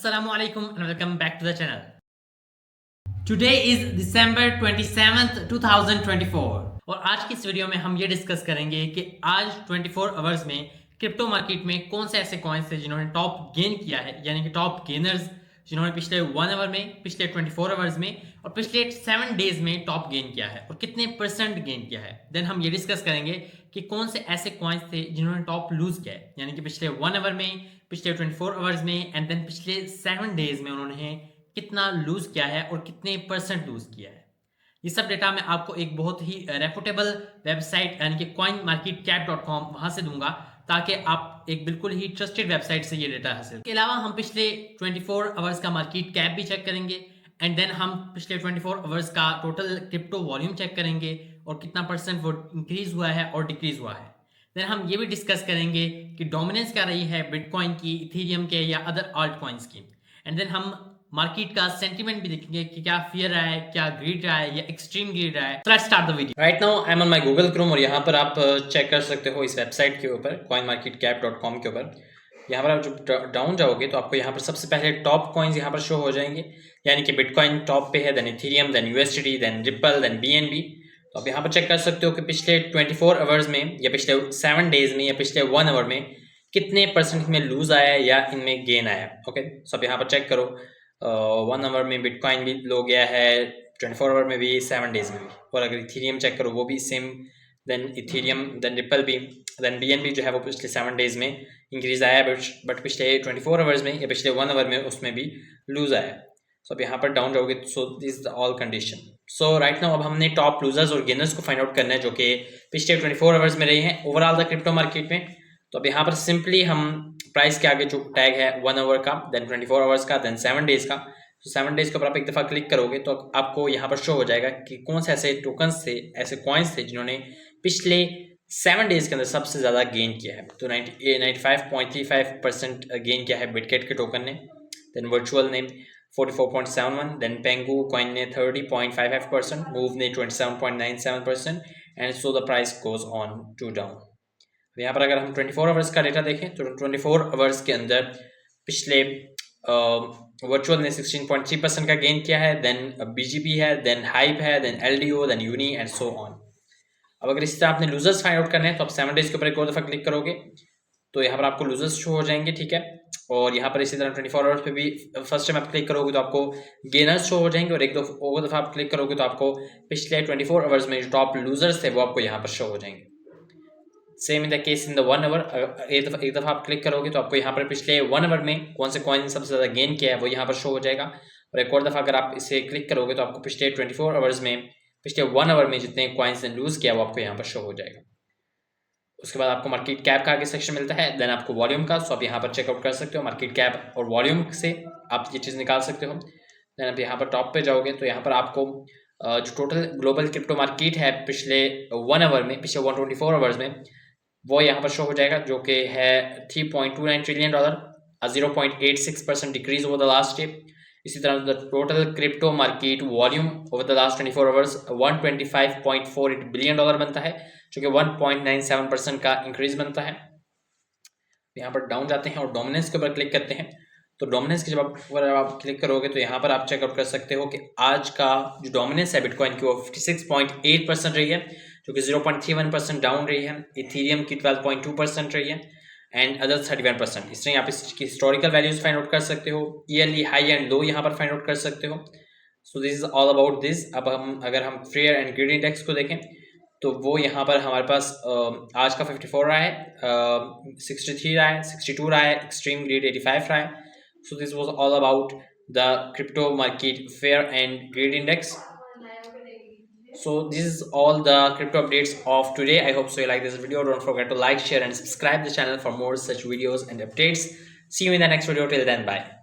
Assalamu alaikum and welcome back to the channel. Today is December 27th 2024 और आज की इस वीडियो में हम ये डिस्कस करेंगे कि आज 24 आवर्स में क्रिप्टो मार्केट में कौन से ऐसे कॉइन्स थे जिन्होंने टॉप गेन किया है, यानी कि टॉप गेनर्स जिन्होंने पिछले 1 आवर में, पिछले 24 आवर्स में और पिछले 7 डेज में टॉप गेन किया है और कितने % गेन किया है। देन हम ये डिस्कस करेंगे कि कौन से ऐसे कॉइन्स थे जिन्होंने टॉप लूज किया है, यानी कि पिछले 1 आवर में, पिछले 24 आवर्स में एंड देन पिछले 7 डेज में उन्होंने कितना लूज किया है और कितने % लूज किया है। ये सब डेटा मैं आपको एक बहुत ही रेपुटेबल वेबसाइट यानी कि coinmarketcap.com वहां से दूंगा ताकि आप एक बिल्कुल ही ट्रस्टेड वेबसाइट से ये डेटा हासिल। इसके अलावा हम पिछले 24 आवर्स का मार्केट कैप भी चेक करेंगे एंड देन हम पिछले 24 आवर्स का टोटल क्रिप्टो वॉल्यूम चेक करेंगे और कितना % वो इंक्रीज हुआ है और डिक्रीज हुआ है। देन हम ये भी डिस्कस करेंगे कि डोमिनेंस क्या रही है बिटकॉइन की, इथेरियम के या अदर आल्ट कॉइन्स की। एंड देन हम मार्केट का सेंटीमेंट भी देखेंगे कि क्या फियर रहा है, क्या ग्रीड रहा है या एक्सट्रीम ग्रीड रहा है। Let's start the video. Right now I am on my Google Chrome और यहाँ पर आप चेक कर सकते हो इस वेबसाइट के ऊपर coinmarketcap.com के ऊपर। यहाँ पर आप जब डाउन जाओगे तो आपको यहाँ पर सबसे पहले टॉप कॉइन्स यहाँ पर शो हो जाएंगे, यानी कि बिटकॉइन टॉप पे है, then ethereum, then USDT, then ripple, then BNB. तो आप यहाँ पर चेक कर सकते हो कि पिछले 24 आवर्स में या पिछले 7 डेज में या पिछले 1 आवर में कितने % में लूज आया है या इनमें गेन आया। ओके, सो आप यहाँ पर चेक करो 1 आवर में बिटकॉइन भी लो गया है, 24 आवर में भी, 7 डेज में भी। और अगर इथेरियम चेक करो वो भी same, then ethereum, then ripple भी, देन बीएनबी जो है वो पिछले 7 डेज में इंक्रीज आया बट पिछले 24 आवर्स में या पिछले 1 आवर में उसमें भी लूज आया। सो अब यहाँ पर डाउन जाओगे so this the all condition. So right now अब हमने टॉप लूजर्स और गेनर्स को फाइंड आउट करना है जो कि पिछले 24 आवर्स में रही हैं ओवरऑल द क्रिप्टो मार्केट में। तो अब यहाँ पर सिंपली हम प्राइस के आगे जो टैग है 1 आवर का, देन 24 आवर्स का, देन 7 डेज का, तो 7 डेज के ऊपर आप एक दफ़ा क्लिक करोगे तो आपको यहाँ पर शो हो जाएगा कि कौन से ऐसे टोकन्स थे, ऐसे कॉइन्स थे जिन्होंने पिछले 7 डेज के अंदर सबसे ज़्यादा गेन किया है। तो 95.35% गेन किया है बिटकेट के टोकन ने, देन वर्चुअल ने 44.71, देन पेंगू कॉइन ने 30.55%, मूव ने 27.97% and so the price goes on to down. यहाँ पर अगर हम 24 आवर्स का डेटा देखें तो 24 आवर्स के अंदर पिछले वर्चुअल ने 16.3% का गेन किया है, देन बीजीपी है, देन हाइप है, then LDO, then uni and so on. अब अगर इसी तरह आपने लूजर्स फाइंड आउट करने हैं तो आप 7 डेज के ऊपर एक और दफ़ा क्लिक करोगे तो यहाँ पर आपको लूजर्स शो हो जाएंगे, ठीक है। और यहाँ पर इसी तरह 24 आवर्स पे भी फर्स्ट टाइम आप क्लिक करोगे तो आपको गेनर्स शो हो जाएंगे और एक दफ़ा आप क्लिक करोगे तो आपको पिछले 24 आवर्स में जो टॉप लूजर्स थे वो आपको यहाँ पर शो हो जाएंगे। Same in the case in the 1 hour, एक दफ़ा आप क्लिक करोगे तो आपको यहाँ पर पिछले 1 आवर में कौन से कॉइन सबसे ज़्यादा गेन किया है वो यहाँ पर शो हो जाएगा। और एक और दफ़ा अगर आप इसे क्लिक करोगे तो आपको पिछले 24 आवर्स में, पिछले 1 आवर में जितने कॉइन्स ने लूज़ किया वो आपको यहाँ पर शो हो जाएगा। उसके बाद आपको मार्केट कैप का आगे सेक्शन मिलता है, देन आपको वॉल्यूम का। सो आप यहाँ पर चेकआउट कर सकते हो मार्केट कैप और वॉल्यूम से आप ये चीज़ निकाल सकते हो। देन आप यहाँ पर टॉप पे जाओगे तो यहाँ पर आपको जो टोटल ग्लोबल क्रिप्टो मार्केट है पिछले 1 आवर में, पिछले 124 आवर्स में, वो यहाँ पर शो हो जाएगा जो कि है $3.29 trillion, 0.86% decrease over the last day. इसी तरह the total crypto market volume over the last 24 hours $125.48 billion बनता है जो कि 1.97% का इंक्रीज बनता है। यहाँ पर डाउन जाते हैं और डोमिनेंस के ऊपर क्लिक करते हैं तो डोमिनेंस के जब आप क्लिक करोगे तो यहाँ पर आप चेकआउट कर सकते हो कि आज का जो डोमिनेंस है बिटकॉइन की वो 56.8% रही है जो कि 0.31% डाउन रही है। इथेरियम की 12.2% रही है एंड अदर 31%। इस तरह आप इसकी हिस्टोरिकल वैल्यूज फाइंड आउट कर सकते हो, ईयरली हाई एंड लो यहाँ पर फाइंड आउट कर सकते हो। So this is all about this. अब अगर हम फेयर एंड ग्रीड इंडेक्स को देखें तो वो यहाँ पर हमारे पास आज का 54 रहा है, 63 रहा है, 62 रहा है, एक्सट्रीम ग्रीड 85 रहा है। So this was all about the crypto market fair and greed index. So this is all the crypto updates of today. I hope so you like this video. Don't forget to like, share and subscribe the channel for more such videos and updates. See you in the next video. Till then, bye.